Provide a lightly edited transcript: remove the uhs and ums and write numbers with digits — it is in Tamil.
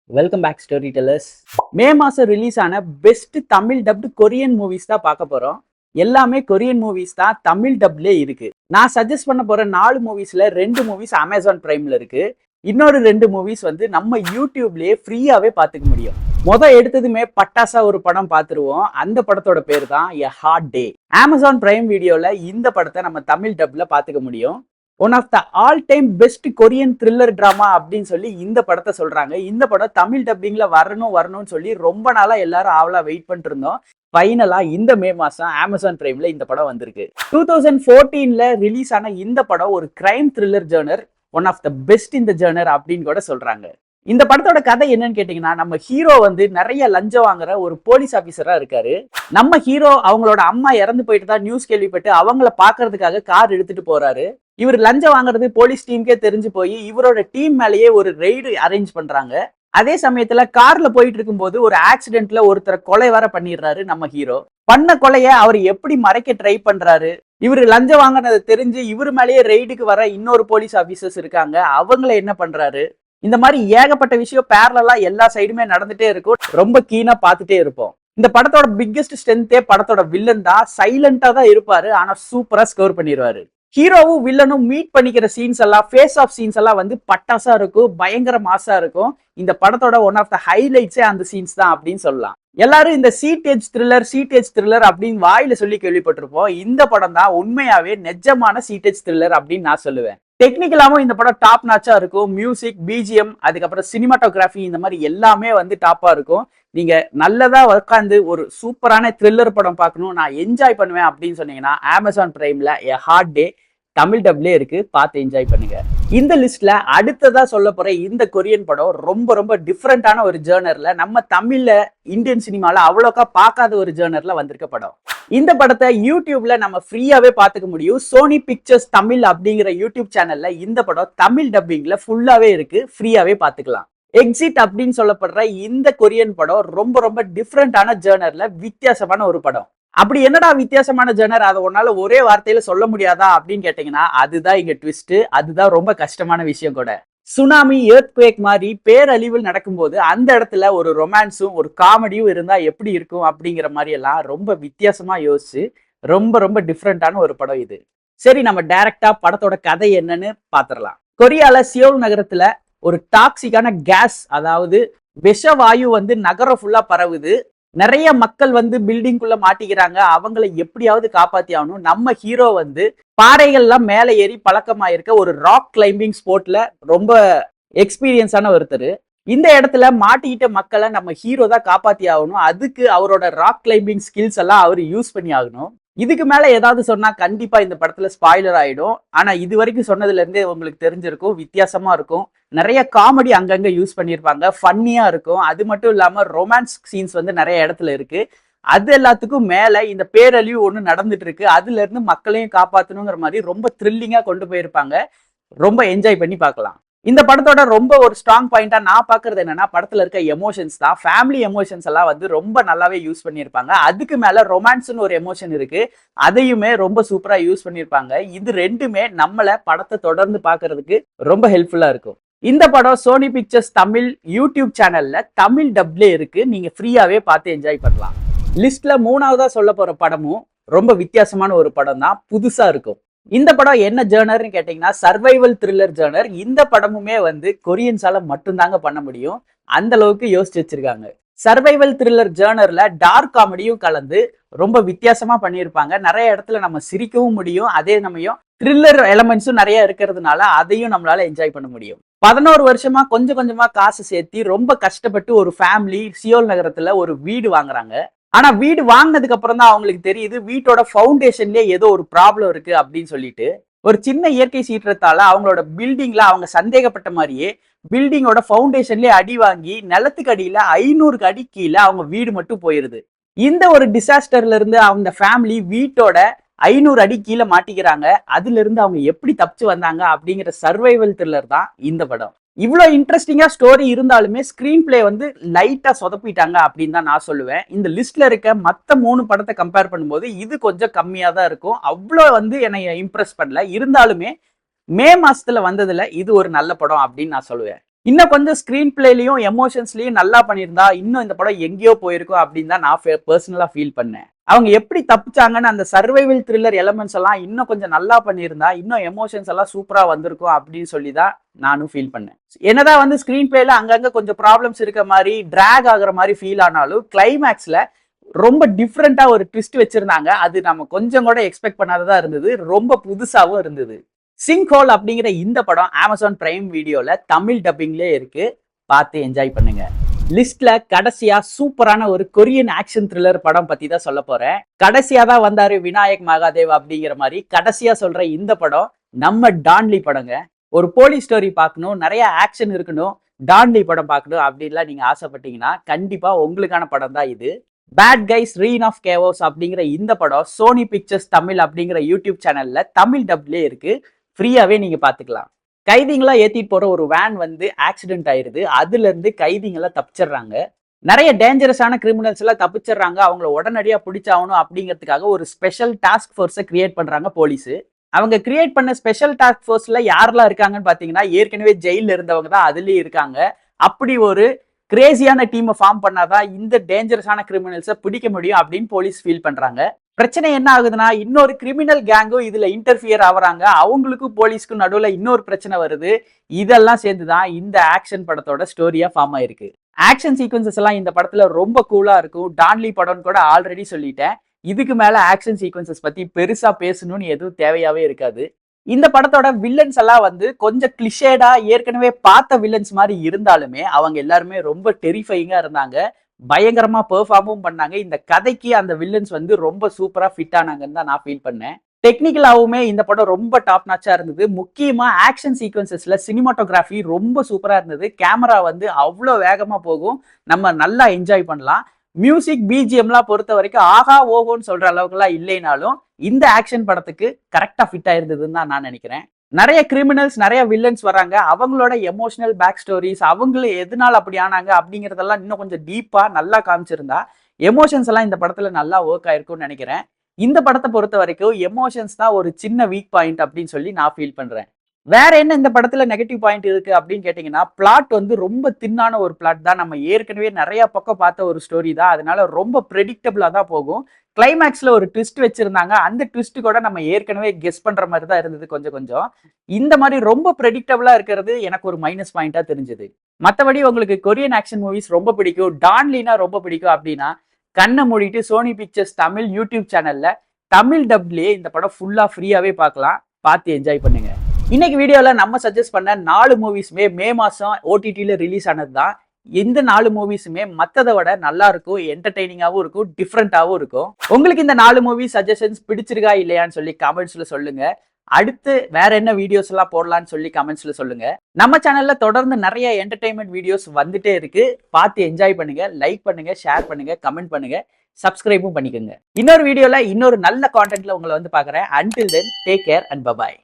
Welcome back storytellers. May மாசம் ரிலீஸ் ஆன best Tamil dubbed Korean movies தான் பார்க்க போறோம். எல்லாமே கொரியன் மூவிஸ் தான் தமிழ் டப்லே இருக்கு. நான் சஜஸ்ட் பண்ண போற 4 மூவிஸ்ல 2 மூவிஸ் அமேசான் பிரைம்ல இருக்கு. இன்னொரு 2 மூவிஸ் வந்து நம்ம யூடியூப்லயே ஃப்ரீயாவே பார்த்துக்க முடியும். எடுத்ததுமே பட்டாசா ஒரு படம் பார்த்துருவோம். அந்த படத்தோட பேர் தான் a hard day. Amazon Prime வீடியோல இந்த படத்தை நம்ம தமிழ் டப்ல பார்த்துக்க முடியும். One of the all time best Korean thriller drama அப்படின்னு சொல்லி இந்த படத்தை சொல்றாங்க. இந்த படம் தமிழ் டப்பிங்ல வரணும்னு சொல்லி ரொம்ப நாளா எல்லாரும் ஆவலா வெயிட் பண்ணிட்டு இருந்தோம். ஃபைனலா இந்த மே மாசம் அமேசான் பிரைம்ல இந்த படம் வந்திருக்கு. 2014ல ரிலீஸ் ஆன இந்த படம் ஒரு crime thriller genre, one of the best இந்த ஜர்னர் அப்படின்னு கூட சொல்றாங்க. இந்த படத்தோட கதை என்னன்னு கேட்டீங்கன்னா, நம்ம ஹீரோ வந்து நிறைய லஞ்சம் வாங்குற ஒரு போலீஸ் ஆபீசரா இருக்காரு. நம்ம ஹீரோ அவங்களோட அம்மா இறந்து போயிட்டு தான் நியூஸ் கேள்விப்பட்டு அவங்கள பாக்குறதுக்காக கார் எடுத்துட்டு போறாரு. இவர் லஞ்சம் வாங்குறது போலீஸ் டீமுக்கே தெரிஞ்சு போய் இவரோட டீம் மேலேயே ஒரு ரெய்டு அரேஞ்ச் பண்றாங்க. அதே சமயத்துல கார்ல போயிட்டு இருக்கும்போது ஒரு ஆக்சிடென்ட்ல ஒருத்தரை கொலை வர பண்ணிடுறாரு நம்ம ஹீரோ. பண்ண கொலைய அவர் எப்படி மறைக்க ட்ரை பண்றாரு. இவர் லஞ்சம் வாங்கினதை தெரிஞ்சு இவர் மேலேயே ரெய்டுக்கு வர இன்னொரு போலீஸ் ஆபீசர்ஸ் இருக்காங்க, அவங்கள என்ன பண்றாரு. இந்த மாதிரி ஏகப்பட்ட விஷயம் பேரலா எல்லா சைடுமே நடந்துட்டே இருக்கும். ரொம்ப கீனா பார்த்துட்டே இருப்போம். இந்த படத்தோட பிக்கெஸ்ட் ஸ்ட்ரென்த்தே படத்தோட வில்லன் தான். சைலண்டா தான் இருப்பாரு, ஆனா சூப்பரா ஸ்கோர் பண்ணிடுவாரு. ஹீரோவும் வில்லனும் மீட் பண்ணிக்கிற சீன்ஸ் எல்லாம், ஃபேஸ் ஆஃப் சீன்ஸ் எல்லாம் வந்து பட்டாசா இருக்கும், பயங்கர மாசா இருக்கும். இந்த படத்தோட ஒன் ஆஃப் த ஹைலைட்ஸே அந்த சீன்ஸ் தான் அப்படின்னு சொல்லலாம். எல்லாரும் இந்த சீட்டேஜ் த்ரில்லர் அப்படின்னு வாயில சொல்லி கேள்விப்பட்டிருப்போம். இந்த படம் தான் உண்மையாவே நெஜமான சீட்டேஜ் த்ரில்லர் அப்படின்னு நான் சொல்லுவேன். டெக்னிக்கலாவும் இந்த படம் டாப் நாச்சா இருக்கும். மியூசிக், பிஜிஎம், அதுக்கப்புறம் சினிமாட்டோகிராஃபி, இந்த மாதிரி எல்லாமே வந்து டாப்பா இருக்கும். நீங்க நல்லதா உட்காந்து ஒரு சூப்பரான த்ரில்லர் படம் பார்க்கணும், நான் என்ஜாய் பண்ணுவேன் அப்படின்னு சொன்னீங்கன்னா அமேசான் பிரைம்ல எ ஹார்ட் டே தமிழ் டப்லே இருக்கு, பார்த்து என்ஜாய் பண்ணுங்க. இந்த லிஸ்ட்ல அடுத்ததா சொல்ல போற இந்த கொரியன் படம் ரொம்ப டிஃப்ரெண்டான ஒரு ஜேர்னர்ல, நம்ம தமிழ்ல இந்தியன் சினிமால அவ்வளோக்கா பார்க்காத ஒரு ஜேர்னர்ல வந்திருக்க படம். இந்த படத்தை யூடியூப்ல நம்ம ஃப்ரீயாவே பார்த்துக்க முடியும். சோனி பிக்சர்ஸ் தமிழ் அப்படிங்கிற யூடியூப் சேனல்ல இந்த படம் தமிழ் டப்பிங்ல ஃபுல்லாவே இருக்கு, ஃப்ரீயாவே பார்த்துக்கலாம். எக்ஸிட் அப்படின்னு சொல்லப்படுற இந்த கொரியன் படம் ரொம்ப டிஃப்ரெண்டான ஜேர்னர்ல வித்தியாசமான ஒரு படம். அப்படி என்னடா வித்தியாசமான ஜேர்னர், அதை ஒன்னால ஒரே வார்த்தையில சொல்ல முடியாதா அப்படின்னு கேட்டீங்கன்னா, அதுதான் இங்க ட்விஸ்ட். அதுதான் ரொம்ப கஷ்டமான விஷயம் கூட. சுனாமி, எர்த்குவேக் மாதிரி பேரழிவில் நடக்கும்போது அந்த இடத்துல ஒரு ரொமான்ஸும் ஒரு காமெடியும் இருந்தா எப்படி இருக்கும் அப்படிங்கிற மாதிரி எல்லாம் ரொம்ப வித்தியாசமா யோசிச்சு ரொம்ப டிஃப்ரெண்டான ஒரு படம் இது. சரி, நம்ம டைரக்டா படத்தோட கதை என்னன்னு பாத்திரலாம். கொரியால சியோல் நகரத்துல ஒரு டாக்ஸிக்கான கேஸ், அதாவது விஷவாயு வந்து நகரம் ஃபுல்லா பரவுது. நிறைய மக்கள் வந்து பில்டிங்குள்ள மாட்டிக்கிறாங்க. அவங்களை எப்படியாவது காப்பாத்தி ஆகணும். நம்ம ஹீரோ வந்து பாறைகள்லாம் மேல ஏறி பழக்கமாயிருக்க ஒரு ராக் கிளைம்பிங் ஸ்போர்ட்ல ரொம்ப எக்ஸ்பீரியன்ஸான ஒருத்தர். இந்த இடத்துல மாட்டிக்கிட்ட மக்களை நம்ம ஹீரோ தான் காப்பாத்தி ஆகணும். அதுக்கு அவரோட ராக் கிளைம்பிங் ஸ்கில்ஸ் எல்லாம் அவர் யூஸ் பண்ணி ஆகணும். இதுக்கு மேல ஏதாவது சொன்னா கண்டிப்பா இந்த படத்துல ஸ்பாயிலர் ஆயிடும். ஆனா இது வரைக்கும் சொன்னதுல இருந்தே உங்களுக்கு தெரிஞ்சிருக்கும், வித்தியாசமா இருக்கும். நிறைய காமெடி அங்கங்க யூஸ் பண்ணியிருப்பாங்க, ஃபன்னியா இருக்கும். அது மட்டும் இல்லாம ரொமான்ஸ் சீன்ஸ் வந்து நிறைய இடத்துல இருக்கு. அது எல்லாத்துக்கும் மேல இந்த பேரழிவு ஒண்ணு நடந்துட்டு இருக்கு, அதுல இருந்து மக்களையும் காப்பாத்தணுங்கிற மாதிரி ரொம்ப த்ரில்லிங்கா கொண்டு போயிருப்பாங்க. ரொம்ப என்ஜாய் பண்ணி பார்க்கலாம். இந்த படத்தோட ரொம்ப ஒரு ஸ்ட்ராங் பாயிண்டா நான் பாக்குறது என்னன்னா, படத்துல இருக்க எமோஷன்ஸ் தான். ஃபேமிலி எமோஷன்ஸ் எல்லாம் வந்து ரொம்ப நல்லாவே யூஸ் பண்ணியிருப்பாங்க. அதுக்கு மேல ரொமான்ஸ்னு ஒரு எமோஷன் இருக்கு, அதையுமே ரொம்ப சூப்பரா யூஸ் பண்ணியிருப்பாங்க. இது ரெண்டுமே நம்மள படத்தை தொடர்ந்து பாக்குறதுக்கு ரொம்ப ஹெல்ப்ஃபுல்லா இருக்கும். இந்த படம் சோனி பிக்சர்ஸ் தமிழ் யூடியூப் சேனல்ல தமிழ் டப்லே இருக்கு, நீங்க ஃப்ரீயாவே பார்த்து என்ஜாய் பண்ணலாம். லிஸ்ட்ல 3வதா சொல்ல போற படமும் ரொம்ப வித்தியாசமான ஒரு படம் தான், புதுசா இருக்கும். இந்த படம் என்ன ஜேர்னர்னு கேட்டீங்கன்னா, சர்வைவல் த்ரில்லர் ஜேர்னர். இந்த படமுமே வந்து கொரியன்ஸால மட்டும்தாங்க பண்ண முடியும், அந்த அளவுக்கு யோசிச்சு வச்சிருக்காங்க. சர்வைவல் த்ரில்லர் ஜேர்னர்ல டார்க் காமெடியும் கலந்து ரொம்ப வித்தியாசமா பண்ணியிருப்பாங்க. நிறைய இடத்துல நம்ம சிரிக்கவும் முடியும், அதே சமயம் த்ரில்லர் எலமெண்ட்ஸும் நிறைய இருக்கிறதுனால அதையும் நம்மளால என்ஜாய் பண்ண முடியும். 11 வருஷமா கொஞ்சமா காசு சேர்த்தி ரொம்ப கஷ்டப்பட்டு ஒரு ஃபேமிலி சியோல் நகரத்துல ஒரு வீடு வாங்குறாங்க. ஆனா வீடு வாங்கினதுக்கு அப்புறம் தான் அவங்களுக்கு தெரியுது, வீட்டோட ஃபவுண்டேஷன்லயே ஏதோ ஒரு ப்ராப்ளம் இருக்கு அப்படின்னு சொல்லிட்டு. ஒரு சின்ன இயற்கை சீற்றத்தால அவங்களோட பில்டிங்ல அவங்க சந்தேகப்பட்ட மாதிரியே பில்டிங்கோட ஃபவுண்டேஷன்லயே அடி வாங்கி நிலத்துக்கு அடியில 500 அடி கீழே அவங்க வீடு மட்டும் போயிருது. இந்த ஒரு டிசாஸ்டர்ல இருந்து அவங்க ஃபேமிலி வீட்டோட 500 அடி கீழே மாட்டிக்கிறாங்க. அதுல இருந்து அவங்க எப்படி தப்பிச்சு வந்தாங்க அப்படிங்கிற சர்வைவல் த்ரில்லர் தான் இந்த படம். இவ்வளவு இன்ட்ரெஸ்டிங்கா ஸ்டோரி இருந்தாலுமே ஸ்கிரீன் பிளே வந்து லைட்டா சொதப்பிட்டாங்க அப்படின்னு தான் நான் சொல்லுவேன். இந்த லிஸ்ட்ல இருக்க மத்த 3 படத்தை கம்பேர் பண்ணும்போது இது கொஞ்சம் கம்மியா தான் இருக்கும். அவ்வளோ வந்து என்னை இம்ப்ரெஸ் பண்ணல. இருந்தாலுமே மே மாசத்துல வந்ததுல இது ஒரு நல்ல படம் அப்படின்னு நான் சொல்லுவேன். இன்னும் கொஞ்சம் ஸ்கிரீன் பிளேலயும் எமோஷன்ஸ்லயும் நல்லா பண்ணியிருந்தா இன்னும் இந்த படம் எங்கேயோ போயிருக்கும் அப்படின்னு தான் நான் பர்சனலா ஃபீல் பண்ணேன். அவங்க எப்படி தப்பிச்சாங்கன்னு அந்த சர்வைவல் த்ரில்லர் எலமெண்ட்ஸ் எல்லாம் இன்னும் கொஞ்சம் நல்லா பண்ணியிருந்தா இன்னும் எமோஷன்ஸ் எல்லாம் சூப்பரா வந்திருக்கும் அப்படின்னு சொல்லி தான் நானும் ஃபீல் பண்ணேன். என்னதான் வந்து ஸ்கிரீன் பிளேல அங்கங்க கொஞ்சம் ப்ராப்ளம்ஸ் இருக்க மாதிரி டிராக் ஆகுற மாதிரி ஃபீல் ஆனாலும் கிளைமேக்ஸ்ல ரொம்ப டிஃப்ரெண்டா ஒரு ட்விஸ்ட் வச்சிருந்தாங்க. அது நம்ம கொஞ்சம் கூட எக்ஸ்பெக்ட் பண்ணாததா இருந்தது. ரொம்ப புதுசாவும் இருந்தது. சிங்க் ஹோல் அப்படிங்கிற இந்த படம் அமேசான் பிரைம் வீடியோல தமிழ் டப்பிங்லேயே இருக்கு. பார்த்து என்ஜாய் பண்ணுங்க. லிஸ்ட்ல கடைசியா சூப்பரான ஒரு கொரியன் ஆக்ஷன் த்ரில்லர் படம் பத்தி தான் சொல்ல போறேன். கடைசியா தான் வந்தாரு விநாயக் மகாதேவ் அப்படிங்கிற மாதிரி கடைசியா சொல்ற இந்த படம் நம்ம டான்லி படங்க. ஒரு போலீஸ் ஸ்டோரி பார்க்கணும், நிறைய ஆக்ஷன் இருக்கணும், டான்லி படம் பார்க்கணும் அப்படின்லாம் நீங்க ஆசைப்பட்டீங்கன்னா கண்டிப்பா உங்களுக்கான படம் தான் இது. பேட் கைஸ் ரீன் ஆஃப் கேவோஸ் அப்படிங்கிற இந்த படம் சோனி பிக்சர்ஸ் தமிழ் அப்படிங்கிற யூடியூப் சேனல்ல தமிழ் டப்லேயே இருக்கு. ஃப்ரீயாவே நீங்க பாத்துக்கலாம். கைதிங்களா ஏத்திட்டு போற ஒரு வேன் வந்து ஆக்சிடென்ட் ஆயிருது. அதுல இருந்து கைதிங்களா தப்பிச்சிடுறாங்க. நிறைய டேஞ்சரஸான கிரிமினல்ஸ் எல்லாம் தப்பிச்சிடுறாங்க. அவங்கள உடனடியா பிடிச்சாகணும் அப்படிங்கிறதுக்காக ஒரு ஸ்பெஷல் டாஸ்க் ஃபோர்ஸை கிரியேட் பண்றாங்க போலீஸ். அவங்க கிரியேட் பண்ண ஸ்பெஷல் டாஸ்க் ஃபோர்ஸ்ல யாரெல்லாம் இருக்காங்கன்னு பாத்தீங்கன்னா ஏற்கனவே ஜெயில இருந்தவங்க தான் அதுலயும் இருக்காங்க. அப்படி ஒரு கிரேசியான டீமை ஃபார்ம் பண்ணாதான் இந்த டேஞ்சரஸான கிரிமினல்ஸை பிடிக்க முடியும் அப்படின்னு போலீஸ் ஃபீல் பண்றாங்க. பிரச்சனை என்ன ஆகுதுன்னா இன்னொரு கிரிமினல் கேங்கும் இதுல இன்டர்ஃபியர் ஆகுறாங்க. அவங்களுக்கும் போலீஸ்க்கும் நடுவுல இன்னொரு பிரச்சனை வருது. இதெல்லாம் சேர்ந்துதான் இந்த ஆக்ஷன் படத்தோட ஸ்டோரியா ஃபார்ம் ஆயிருக்கு. ஆக்ஷன் சீக்வன்சஸ் எல்லாம் இந்த படத்துல ரொம்ப கூலா இருக்கும். டான்லி படம் கூட ஆல்ரெடி சொல்லிட்டேன். இதுக்கு மேல ஆக்ஷன் சீக்வன்சஸ் பத்தி பெருசா பேசணும்னு எதுவும் தேவையாவே இருக்காது. இந்த படத்தோட வில்லன்ஸ் எல்லாம் வந்து கொஞ்சம் கிளிஷேடா ஏற்கனவே பார்த்த வில்லன்ஸ் மாதிரி இருந்தாலுமே அவங்க எல்லாருமே ரொம்ப டெரிஃபைங்கா இருந்தாங்க. பயங்கரமா பெர்ஃபார்மும் பண்ணாங்க. இந்த கதைக்கு அந்த வில்லன்ஸ் வந்து ரொம்ப சூப்பரா ஃபிட் ஆனாங்கன்னு தான் நான் ஃபீல் பண்ணேன். டெக்னிக்கலாவுமே இந்த படம் ரொம்ப டாப் நாச்சா இருந்தது. முக்கியமா ஆக்ஷன் சீக்வன்சஸ்ல சினிமாட்டோகிராஃபி ரொம்ப சூப்பரா இருந்தது. கேமரா வந்து அவ்வளோ வேகமா போகும். நம்ம நல்லா என்ஜாய் பண்ணலாம். மியூசிக் பிஜிஎம்லாம் பொறுத்த வரைக்கும் ஆஹா ஓஹோன்னு சொல்ற அளவுக்குலாம் இல்லைனாலும் இந்த ஆக்ஷன் படத்துக்கு கரெக்டா ஃபிட் ஆயிருந்ததுன்னு தான் நான் நினைக்கிறேன். நிறைய கிரிமினல்ஸ் நிறைய வில்லன்ஸ் வராங்க. அவங்களோட எமோஷனல் பேக் ஸ்டோரிஸ் அவங்கள எதனால அப்படி ஆனாங்க அப்படிங்கறதெல்லாம் இன்னும் கொஞ்சம் டீப்பா நல்லா காமிச்சிருந்தா எமோஷன்ஸ் எல்லாம் இந்த படத்துல நல்லா ஒர்க் ஆயிருக்கும்னு நினைக்கிறேன். இந்த படத்தை பொறுத்த வரைக்கும் எமோஷன்ஸ் தான் ஒரு சின்ன வீக் பாயிண்ட் அப்படின்னு சொல்லி நான் ஃபீல் பண்றேன். வேற என்ன இந்த படத்துல நெகட்டிவ் பாயிண்ட் இருக்கு அப்படின்னு கேட்டீங்கன்னா பிளாட் வந்து ரொம்ப தின்னான ஒரு பிளாட் தான். நம்ம ஏற்கனவே நிறைய பக்கம் பார்த்த ஒரு ஸ்டோரி தான். அதனால ரொம்ப ப்ரெடிக்டபிளா தான் போகும். கிளைமேக்ஸ்ல ஒரு ட்விஸ்ட் வச்சிருந்தாங்க. அந்த ட்விஸ்ட் கூட நம்ம ஏற்கனவே கெஸ் பண்ற மாதிரி தான் இருந்தது கொஞ்சம் கொஞ்சம். இந்த மாதிரி ரொம்ப ப்ரெடிக்டபிளா இருக்கிறது எனக்கு ஒரு மைனஸ் பாயிண்டா தெரிஞ்சது. மற்றபடி உங்களுக்கு கொரியன் ஆக்ஷன் மூவிஸ் ரொம்ப பிடிக்கும், டான்லினா ரொம்ப பிடிக்கும் அப்படின்னா கண்ணை மூடிட்டு சோனி பிக்சர்ஸ் தமிழ் யூடியூப் சேனல்ல தமிழ் டப்லயே இந்த படம் ஃபுல்லா ஃப்ரீயாவே பார்க்கலாம். பார்த்து என்ஜாய் பண்ணுங்க. இன்னைக்கு வீடியோல நம்ம சஜஸ்ட் பண்ண 4 மூவிஸுமே மே மாசம் ஓடிடில ரிலீஸ் ஆனது தான். இந்த 4 மூவிஸுமே மத்ததை விட நல்லா இருக்கும், என்டர்டைனிங்காவும் இருக்கும், டிஃப்ரெண்டாவும் இருக்கும். உங்களுக்கு இந்த 4 மூவி சஜஷன்ஸ் பிடிச்சிருக்கா இல்லையான்னு சொல்லி கமெண்ட்ஸ்ல சொல்லுங்க. அடுத்து வேற என்ன வீடியோஸ் எல்லாம் போடலாம்னு சொல்லி கமெண்ட்ஸ்ல சொல்லுங்க. நம்ம சேனல்ல தொடர்ந்து நிறைய என்டர்டைன்மெண்ட் வீடியோஸ் வந்துட்டே இருக்கு. பார்த்து என்ஜாய் பண்ணுங்க, லைக் பண்ணுங்க, ஷேர் பண்ணுங்க, கமெண்ட் பண்ணுங்க, சப்ஸ்கிரைபும் பண்ணிக்கோங்க. இன்னொரு வீடியோல இன்னொரு நல்ல கான்டென்ட்ல உங்களை வந்து பாக்குறேன். Until then take care and bye bye.